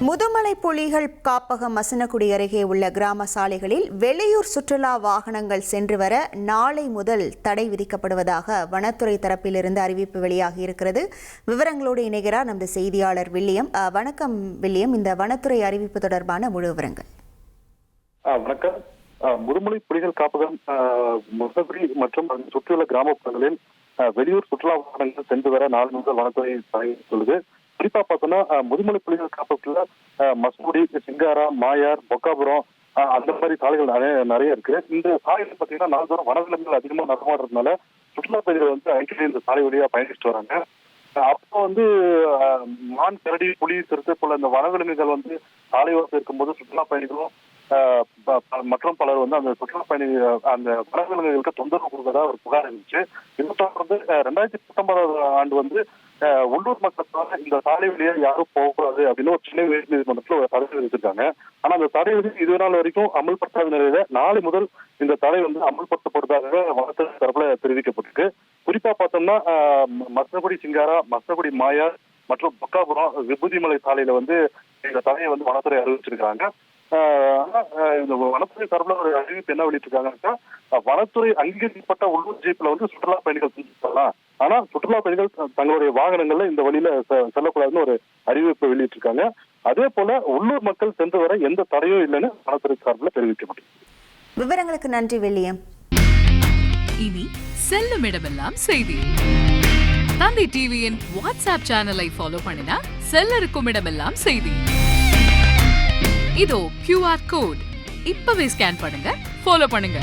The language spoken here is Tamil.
முதுமலை புலிகள் காப்பகம் மசனகுடி அருகே உள்ள கிராம சாலைகளில் வெளியூர் சுற்றுலா வாகனங்கள் சென்று வர நாளை முதல் தடை விதிக்கப்படுவதாக வனத்துறை தரப்பிலிருந்து அறிவிப்பு வெளியாகி இருக்கிறது. விவரங்களோடு இணைகிறார் நமது செய்தியாளர் வில்லியம். வணக்கம் வில்லியம், இந்த வனத்துறை அறிவிப்பு தொடர்பான முழு விவரங்கள். வணக்கம். முதுமலை புலிகள் காப்பகம் மசனகுடி மற்றும் சுற்றியுள்ள கிராமப்புறங்களில் வெளியூர் சுற்றுலா வாகனங்கள் சென்று வர நாளை முதல் வனத்துறை தடை சொல்லுது. குறிப்பா பார்த்தோம்னா முதுமலை புலிகள் காப்பகத்துல மசனகுடி, சிங்காரா, மாயார், பொக்காபுரம் அந்த மாதிரி சாலைகள் நிறைய இருக்கு. இந்த சாலைகள் பார்த்தீங்கன்னா நாள்தோறும் வனவிலங்குகள் அதிகமா நடமாடுறதுனால சுற்றுலா பயணிகள் அடிக்கடி இந்த சாலை வழியா பயணிச்சுட்டு வராங்க. அப்போ மான், கரடி, புலி, சிறுத்தை போல இந்த வனவிலங்குகள் சாலையோரத்தில் இருக்கும்போது சுற்றுலா பயணிகளும் மற்றும் பலர் அந்த சுற்றுலா பயணிகள் அந்த வனவிலங்குகளுக்கு தொந்தரவு கொடுக்கறதா ஒரு புகார் இருந்துச்சு. இதை தொடர்ந்து 2019 ஆண்டு உள்ளூர் மக்கள் இந்த சாலை வழியா யாரும் போகக்கூடாது அப்படின்னு ஒரு சென்னை உயர்நீதிமன்றத்தில் ஒரு தடை விதிச்சிருக்காங்க. ஆனா அந்த தடை இது நாள் வரைக்கும் அமல்படுத்தாத நிலையில நாளை முதல் இந்த தடை அமல்படுத்தப்படுவதாக வனத்துறை தரப்புல தெரிவிக்கப்பட்டிருக்கு. குறிப்பா பார்த்தோம்னா மசனகுடி, சிங்காரா, மசனகுடி, மாயார் மற்றும் பொக்காபுரம், விபூதிமலை சாலையில இந்த தடையை வனத்துறை அறிவிச்சிருக்காங்க. இந்த வனத்துறை தரப்புல ஒரு அறிவிப்பு என்ன வெளியிட்டிருக்காங்கன்னா, வனத்துறை அங்கீகரிக்கப்பட்ட உள்ளூர் ஜீப்ல சுற்றுலா பயணிகள் செல்லலாம், ஆனா சுற்றுலா பயணிகள் தங்களுடைய வாகனங்கள்ல இந்த வழியில செல்லக்கூடாதுன்னு ஒரு அறிவிப்பு வெளியிட்டிருக்காங்க. அதே போல உள்ளூர் மக்கள் சென்று வர எந்த தடையும் இல்லைன்னு வனத்துறை சார்பில் தெரிவிக்கப்பட்டிருக்கு. விவரங்களுக்கு நன்றி வில்லியம். இனி செல்லும் இடமெல்லாம் செய்தி. தந்தி டிவியின் வாட்ஸ்அப் சேனலை ஃபாலோ பண்ணினா செல்ல இருக்கும் இடமெல்லாம் செய்தி. இதோ QR கோட் இப்பவே ஸ்கேன் பண்ணுங்க, ஃபாலோ பண்ணுங்க.